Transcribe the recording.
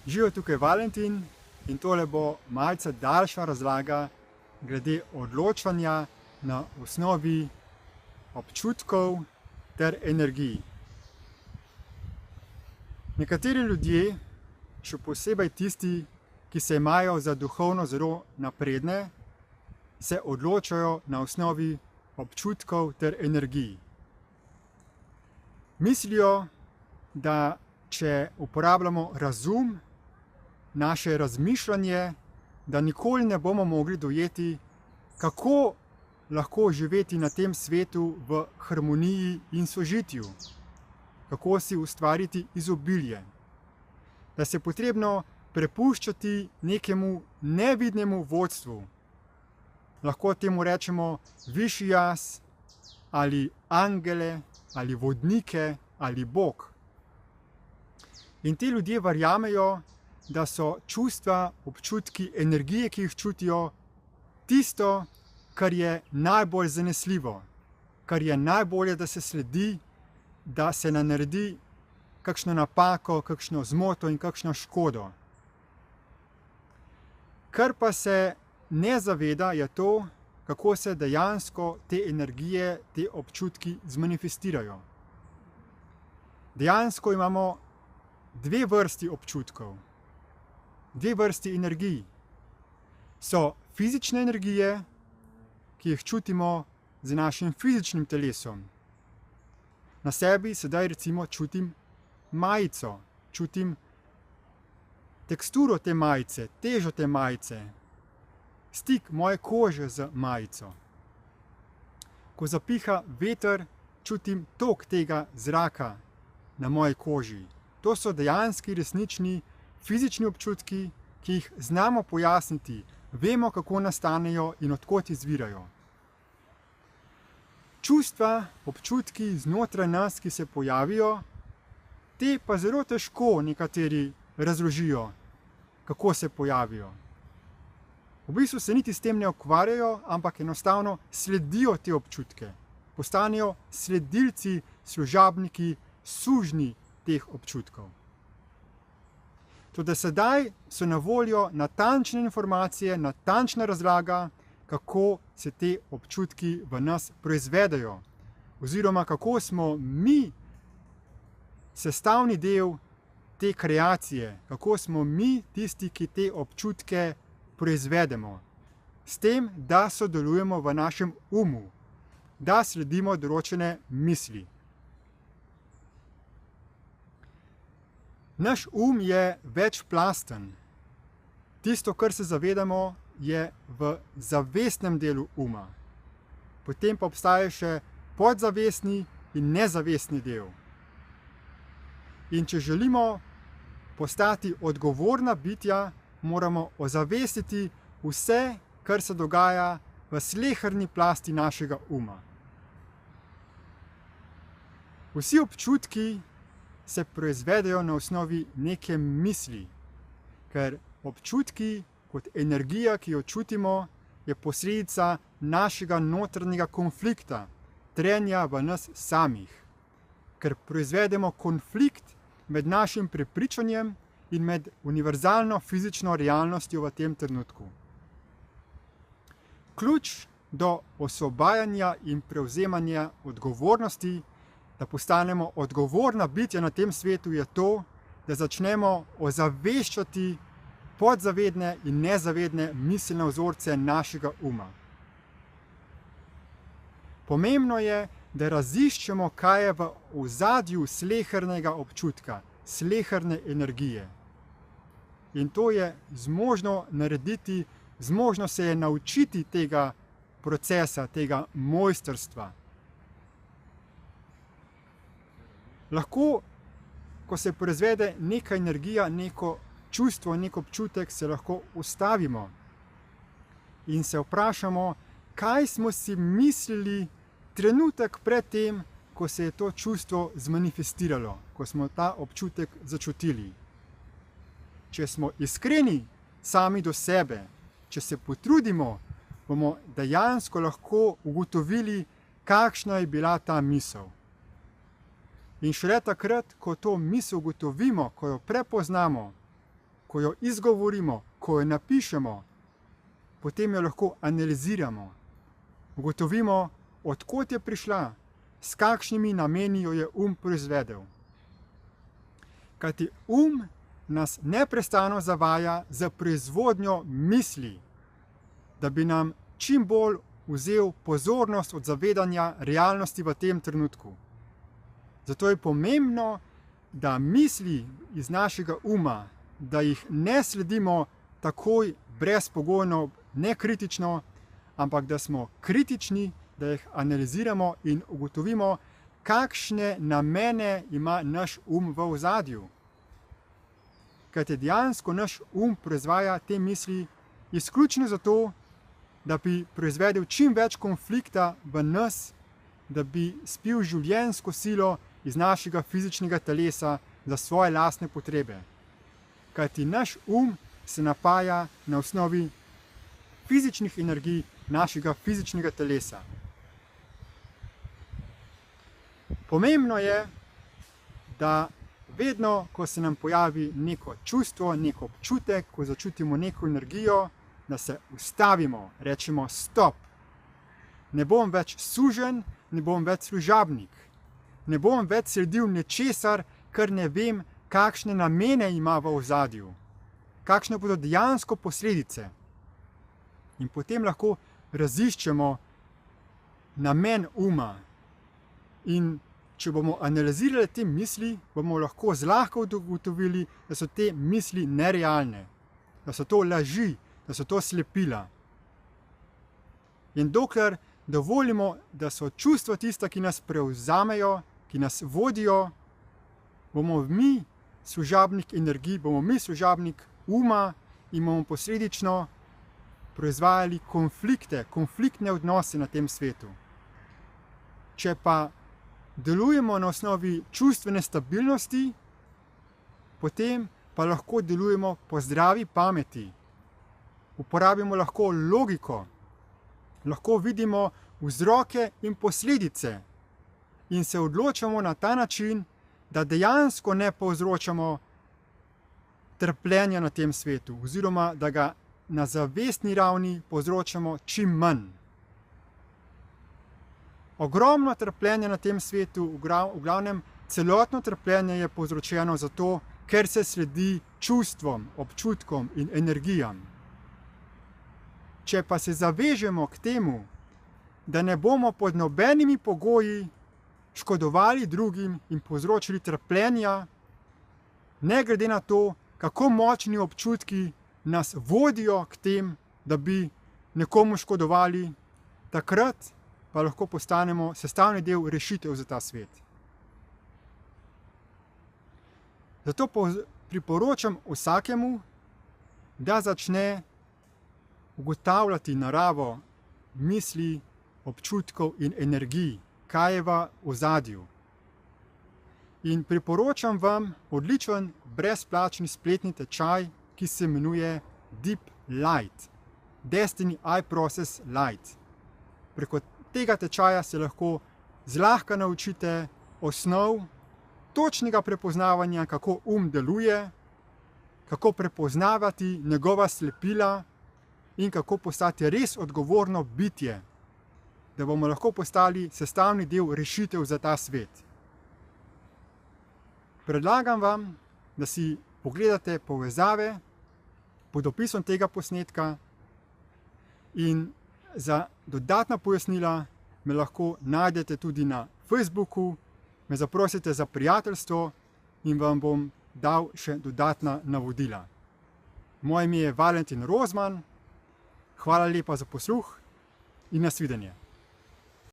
Živijo tukaj Valentin in tole bo malce daljša razlaga glede odločanja na osnovi občutkov ter energij. Nekateri ljudje, še posebej tisti, ki se imajo za duhovno zelo napredne, se odločajo na osnovi občutkov ter energij. Mislijo, da če uporabljamo razum, naše razmišljanje, da nikoli ne bomo mogli dojeti, kako lahko živeti na tem svetu v harmoniji in sožitju, kako si ustvariti izobilje, da se je potrebno prepuščati nekemu nevidnemu vodstvu. Lahko temu rečemo višji jaz, ali angele, ali vodnike, ali Bog. In ti ljudje verjamejo, da so čustva, občutki, energije, ki jih čutijo, tisto, kar je najbolj zanesljivo, kar je najbolje, da se sledi, da se ne naredi kakšno napako, kakšno zmoto in kakšno škodo. Kar pa se ne zaveda, je to, kako se dejansko te energije, te občutki zmanifestirajo. Dejansko imamo dve vrsti občutkov, dve vrsti energij. So fizične energije, ki jih čutimo z našim fizičnim telesom. Na sebi sedaj recimo čutim majico, čutim teksturo te majice, težo te majice, stik moje kože z majico. Ko zapiha veter, čutim tok tega zraka na moji koži. To so dejanski, resnični, fizični občutki, ki jih znamo pojasniti, vemo, kako nastanejo in od kod izvirajo. Čustva, občutki znotraj nas, ki se pojavijo, te pa zelo težko nekateri razložijo, kako se pojavijo. V bistvu se niti s tem ne ukvarjajo, ampak enostavno sledijo te občutke. Postanejo sledilci, služabniki, sužnji teh občutkov. Toda sedaj so na voljo natančne informacije, natančna razlaga, kako se te občutki v nas proizvedejo, oziroma kako smo mi sestavni del te kreacije, kako smo mi tisti, ki te občutke proizvedemo, s tem, da sodelujemo v našem umu, da sledimo določene misli. Naš je večplasten. Tisto, kar se zavedamo, je v zavestnem delu uma. Potem pa obstaja še podzavestni in nezavestni del. In če želimo postati odgovorna bitja, moramo ozavestiti vse, kar se dogaja v sleherni plasti našega uma. Vsi občutki se proizvedejo na osnovi neke misli, ker občutki kot energija, ki jo čutimo, je posledica našega notranjega konflikta, trenja v nas samih, ker proizvedemo konflikt med našim prepričanjem in med univerzalno fizično realnostjo v tem trenutku. Ključ do osvobajanja in prevzemanja odgovornosti, da postanemo odgovorna bitja na tem svetu, je to, da začnemo ozaveščati podzavedne in nezavedne miselne vzorce našega uma. Pomembno je, da raziščemo, kaj je v ozadju slehernega občutka, sleherne energije. In to je zmožno narediti, zmožno se je naučiti tega procesa, tega mojstrstva. Lahko, ko se proizvede neka energija, neko čustvo, nek občutek, se lahko ustavimo in se vprašamo, kaj smo si mislili trenutek pred tem, ko se je to čustvo zmanifestiralo, ko smo ta občutek začutili. Če smo iskreni sami do sebe, če se potrudimo, bomo dejansko lahko ugotovili, kakšna je bila ta misel. In šele takrat, ko to misel ugotovimo, ko jo prepoznamo, ko jo izgovorimo, ko jo napišemo, potem jo lahko analiziramo. Ugotovimo, odkot je prišla, s kakšnimi nameni jo je proizvedel. Kajti nas neprestano zavaja za proizvodnjo misli, da bi nam čim bolj vzel pozornost od zavedanja realnosti v tem trenutku. Zato je pomembno, da misli iz našega da jih ne sledimo takoj brezpogojno, nekritično, ampak da smo kritični, da jih analiziramo in ugotovimo, kakšne namene ima naš v ozadju. Kajti dejansko naš proizvaja te misli izključno zato, da bi proizvedel čim več konflikta v nas, da bi spil življenjsko silo iz našega fizičnega telesa za svoje lastne potrebe. Kajti naš se napaja na osnovi fizičnih energij našega fizičnega telesa. Pomembno je, da vedno, ko se nam pojavi neko čustvo, neko občutek, ko začutimo neko energijo, da se ustavimo, rečemo stop. Ne bom več suženj, ne bom več služabnik. Ne bom več sledil nečesar, ker ne vem, kakšne namene ima v ozadju. Kakšne bodo dejansko posledice. In potem lahko raziščemo namen In če bomo analizirali te misli, bomo lahko zlahka ugotovili, da so te misli nerealne, da so to laži, da so to slepila. In dokler dovolimo, da so čustva tista, ki nas prevzamejo, ki nas vodijo, bomo mi služabnik energij, bomo mi služabnik in bomo posledično proizvajali konfliktne odnose na tem svetu. Če pa delujemo na osnovi čustvene stabilnosti, potem pa lahko delujemo po zdravi pameti. Uporabimo lahko logiko, lahko vidimo vzroke in posledice in se odločamo na ta način, da dejansko ne povzročamo trpljenja na tem svetu, oziroma da ga na zavestni ravni povzročamo čim manj. Ogromno trpljenja na tem svetu, v glavnem celotno trpljenje je povzročeno zato, ker se sledi čustvom, občutkom in energijam. Če pa se zavežemo k temu, da ne bomo pod nobenimi pogoji škodovali drugim in povzročili trpljenja, ne glede na to, kako močni občutki nas vodijo k tem, da bi nekomu škodovali, takrat pa lahko postanemo sestavni del rešitev za ta svet. Zato priporočam vsakemu, da začne ugotavljati naravo misli, občutkov in energij, kaj je v ozadju. In priporočam vam odličen brezplačni spletni tečaj, ki se imenuje Deep Light, Destiny I-Process Light. Preko tega tečaja se lahko zlahka naučite osnov točnega prepoznavanja, kako deluje, kako prepoznavati njegova slepila in kako postati res odgovorno bitje, da bomo lahko postali sestavni del rešitev za ta svet. Predlagam vam, da si pogledate povezave pod opisom tega posnetka in za dodatna pojasnila me lahko najdete tudi na Facebooku, me zaprosite za prijateljstvo in vam bom dal še dodatna navodila. Moje ime je Valentin Rozman, hvala lepa za posluh in nasvidenje.